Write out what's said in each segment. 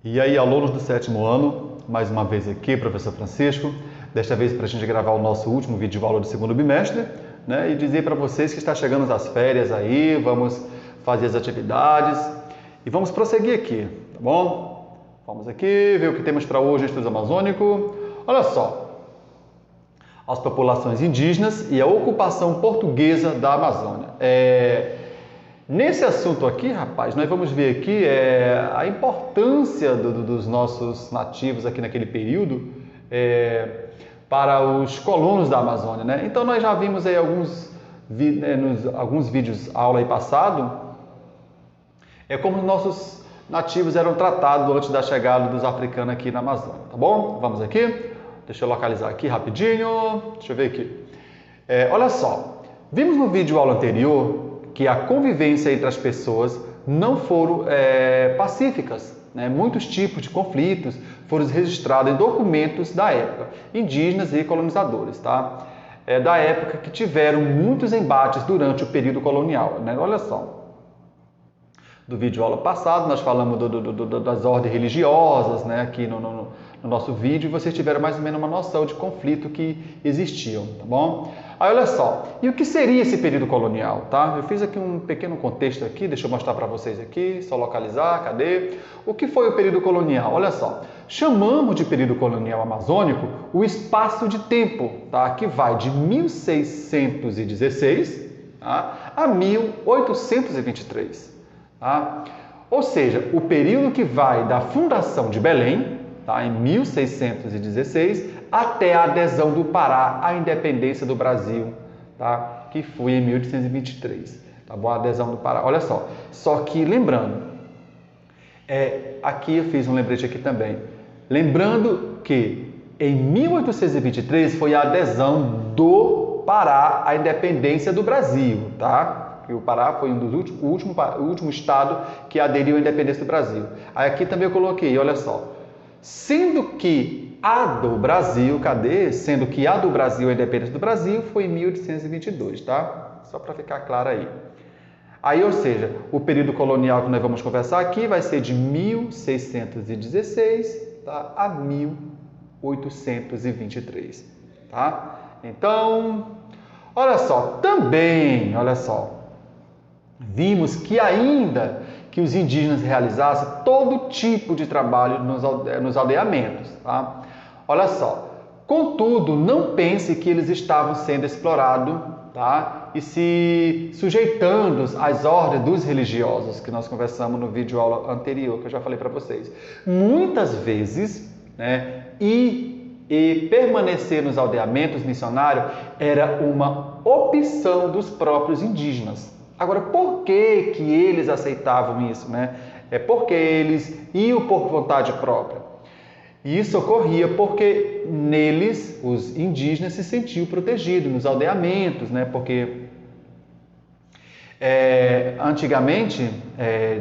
E aí, alunos do 7º ano, mais uma vez aqui, professor Francisco, desta vez para a gente gravar o nosso último vídeo de aula do 2º bimestre, né? E dizer para vocês que está chegando as férias aí, vamos fazer as atividades e vamos prosseguir aqui, tá bom? Vamos aqui ver o que temos para hoje no Estudo Amazônico. Olha só, as populações indígenas e a ocupação portuguesa da Amazônia. Nesse assunto aqui, rapaz, nós vamos ver aqui a importância dos nossos nativos aqui naquele período para os colonos da Amazônia, né? Então nós já vimos aí alguns vídeos aula aí passado, como os nossos nativos eram tratados antes da chegada dos africanos aqui na Amazônia, tá bom? Vamos aqui, deixa eu localizar aqui rapidinho, deixa eu ver aqui. Olha só, vimos no vídeo aula anterior que a convivência entre as pessoas não foram pacíficas, né? Muitos tipos de conflitos foram registrados em documentos da época, indígenas e colonizadores, tá? Da época que tiveram muitos embates durante o período colonial, né? Olha só, do vídeo aula passado nós falamos das ordens religiosas, né? Aqui no nosso vídeo, vocês tiveram mais ou menos uma noção de conflito que existiam, tá bom? Aí olha só, e o que seria esse período colonial, tá? Eu fiz aqui um pequeno contexto aqui, deixa eu mostrar para vocês aqui, só localizar, cadê? O que foi o período colonial? Olha só, chamamos de período colonial amazônico o espaço de tempo, tá? Que vai de 1616 tá? A 1823, tá? Ou seja, o período que vai da fundação de Belém, tá? Em 1616, até a adesão do Pará à independência do Brasil, tá? Que foi em 1823, tá bom? A adesão do Pará. Olha só que lembrando, aqui eu fiz um lembrete aqui também, lembrando que em 1823 foi a adesão do Pará à independência do Brasil, tá? Que o Pará foi o último estado que aderiu à independência do Brasil. Aí aqui também eu coloquei, olha só, sendo que a do Brasil, Sendo que a do Brasil, a independência do Brasil, foi em 1822, tá? Só para ficar claro aí. Aí, ou seja, o período colonial que nós vamos conversar aqui vai ser de 1616 tá? A 1823, tá? Então, olha só, vimos que ainda que os indígenas realizassem todo tipo de trabalho nos aldeamentos, tá? Olha só, contudo, não pense que eles estavam sendo explorados, tá? E se sujeitando às ordens dos religiosos, que nós conversamos no vídeo aula anterior, que eu já falei para vocês. Muitas vezes, né, e permanecer nos aldeamentos missionários era uma opção dos próprios indígenas. Agora, por que eles aceitavam isso, né? Porque eles iam por vontade própria. E isso ocorria porque neles, os indígenas, se sentiam protegidos nos aldeamentos, né? Porque antigamente,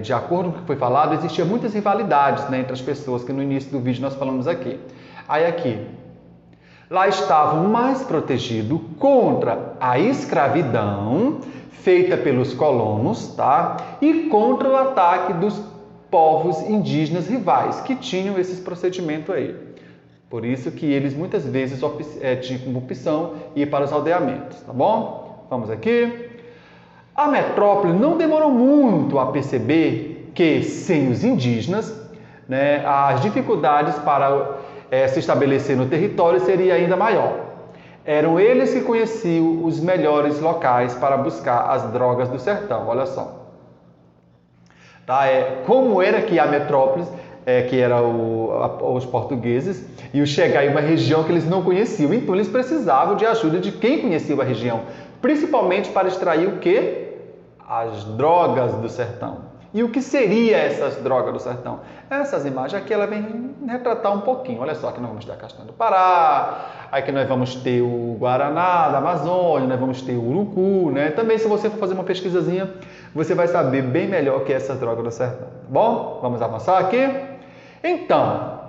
de acordo com o que foi falado, existiam muitas rivalidades, né, entre as pessoas, que no início do vídeo nós falamos aqui. Aí aqui, lá estavam mais protegidos contra a escravidão feita pelos colonos, tá? E contra o ataque dos povos indígenas rivais, que tinham esses procedimentos aí. Por isso que eles muitas vezes tinham como opção ir para os aldeamentos, tá bom? Vamos aqui. A metrópole não demorou muito a perceber que, sem os indígenas, né, as dificuldades para se estabelecer no território seria ainda maior. Eram eles que conheciam os melhores locais para buscar as drogas do sertão, olha só. Tá? Como era que a metrópole, que eram os portugueses, iam chegar em uma região que eles não conheciam. Então eles precisavam de ajuda de quem conhecia a região, principalmente para extrair o quê? As drogas do sertão. E o que seria essas drogas do sertão? Essas imagens aqui, ela vem retratar um pouquinho. Olha só, aqui nós vamos ter a castanha do Pará, aqui nós vamos ter o Guaraná da Amazônia, nós vamos ter o Urucu, né? Também, se você for fazer uma pesquisazinha, você vai saber bem melhor o que é essa droga do sertão. Tá bom? Vamos avançar aqui? Então,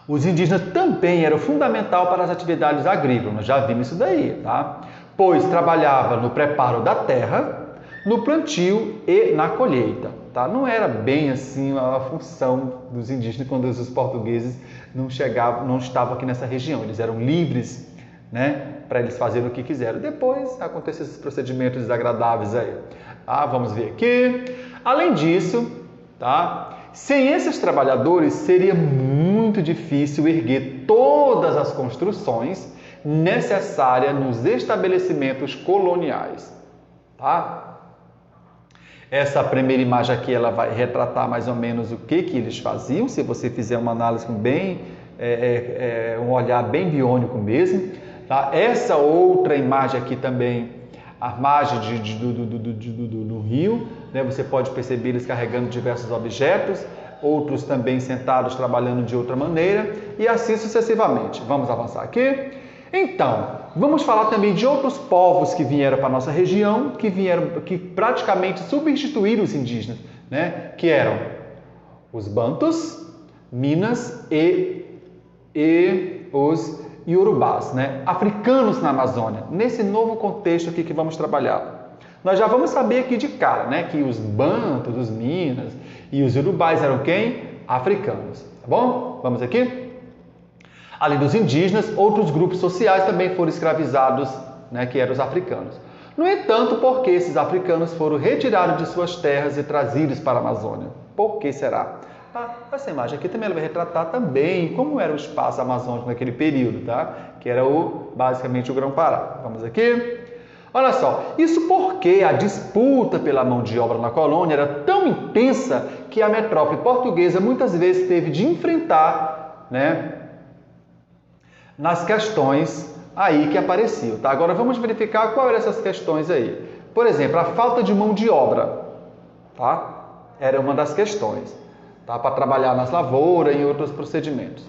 os indígenas também eram fundamental para as atividades agrícolas. Nós já vimos isso daí, tá? Pois trabalhava no preparo da terra, no plantio e na colheita. tá? Não era bem assim a função dos indígenas quando os portugueses não estavam aqui nessa região. Eles eram livres, né, para eles fazerem o que quiseram. Depois acontecem esses procedimentos desagradáveis aí. Vamos ver aqui. Além disso, tá? Sem esses trabalhadores seria muito difícil erguer todas as construções necessárias nos estabelecimentos coloniais, tá? Essa primeira imagem aqui, ela vai retratar mais ou menos o que eles faziam, se você fizer uma análise bem, um olhar bem biônico mesmo, tá? Essa outra imagem aqui também, a margem do rio, né? Você pode perceber eles carregando diversos objetos, outros também sentados trabalhando de outra maneira, e assim sucessivamente. Vamos avançar aqui. Então, vamos falar também de outros povos que vieram para a nossa região, que praticamente substituíram os indígenas, né? Que eram os Bantus, Minas e os Iorubás, né? Africanos na Amazônia, nesse novo contexto aqui que vamos trabalhar. Nós já vamos saber aqui de cara, né? Que os Bantus, os Minas e os Iorubás eram quem? Africanos, tá bom? Vamos aqui? Além dos indígenas, outros grupos sociais também foram escravizados, né, que eram os africanos. No entanto, por que esses africanos foram retirados de suas terras e trazidos para a Amazônia? Por que será? Essa imagem aqui também vai retratar também como era o espaço amazônico naquele período, tá? Que era basicamente o Grão-Pará. Vamos aqui? Olha só, isso porque a disputa pela mão de obra na colônia era tão intensa que a metrópole portuguesa muitas vezes teve de enfrentar, né, nas questões aí que apareciam, tá? Agora vamos verificar qual eram essas questões aí. Por exemplo, a falta de mão de obra, tá? Era uma das questões, tá? Para trabalhar nas lavouras e outros procedimentos.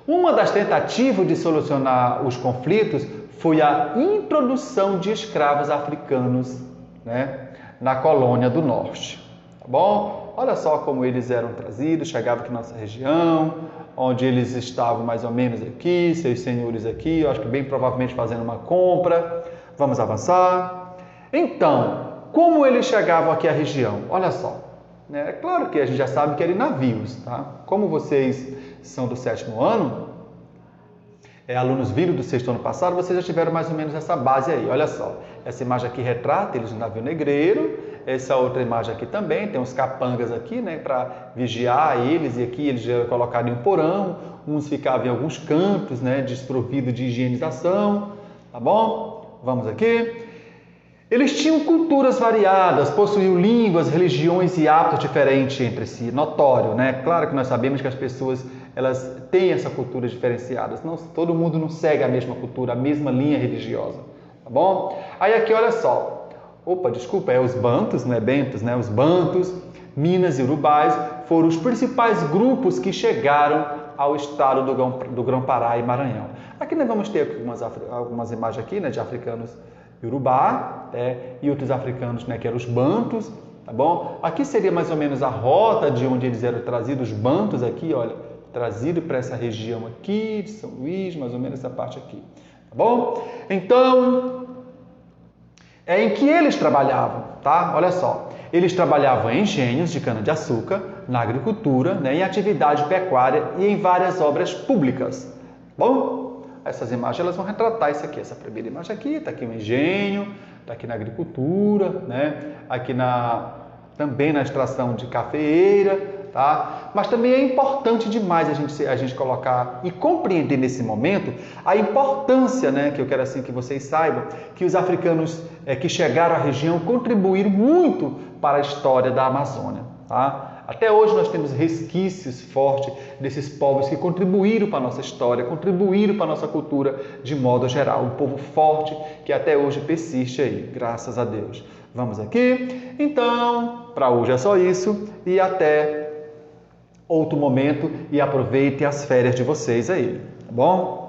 Uma das tentativas de solucionar os conflitos foi a introdução de escravos africanos, né, na colônia do norte, tá bom? Olha só como eles eram trazidos, chegavam aqui na nossa região, onde eles estavam mais ou menos aqui, seus senhores aqui, eu acho que bem provavelmente fazendo uma compra. Vamos avançar. Então, como eles chegavam aqui à região? Olha só, né? É claro que a gente já sabe que eram navios, tá? Como vocês são do 7º ano, alunos viram do 6º ano passado, vocês já tiveram mais ou menos essa base aí. Olha só, essa imagem aqui retrata eles no navio negreiro. Essa outra imagem aqui também, tem uns capangas aqui, né, para vigiar eles, e aqui eles já colocaram em um porão, uns ficavam em alguns cantos, né, desprovidos de higienização, tá bom? Vamos aqui. Eles tinham culturas variadas, possuíam línguas, religiões e hábitos diferentes entre si, notório, né? Claro que nós sabemos que as pessoas, elas têm essa cultura diferenciada, não, todo mundo não segue a mesma cultura, a mesma linha religiosa, tá bom? Aí aqui, olha só. Os Bantus, não é Bentos, né? Os Bantus, Minas e Urubás foram os principais grupos que chegaram ao estado do Grão-Pará e Maranhão. Aqui nós vamos ter algumas imagens aqui, né, de africanos Iorubá, e outros africanos, né, que eram os Bantus, tá bom? Aqui seria mais ou menos a rota de onde eles eram trazidos, os Bantus aqui, olha, trazido para essa região aqui de São Luís, mais ou menos essa parte aqui, tá bom? Então, em que eles trabalhavam, tá? Olha só, eles trabalhavam em engenhos de cana-de-açúcar, na agricultura, né, em atividade pecuária e em várias obras públicas. Bom, essas imagens elas vão retratar isso aqui. Essa primeira imagem aqui, está aqui o engenho, está aqui na agricultura, né? Aqui também na extração de cafeeira, tá? Mas também é importante demais a gente colocar e compreender nesse momento a importância, né, que eu quero assim que vocês saibam, que os africanos que chegaram à região contribuíram muito para a história da Amazônia, tá? Até hoje nós temos resquícios fortes desses povos que contribuíram para a nossa história, contribuíram para a nossa cultura de modo geral. Um povo forte que até hoje persiste aí, graças a Deus. Vamos aqui? Então, para hoje é só isso e até outro momento e aproveitem as férias de vocês aí, tá bom?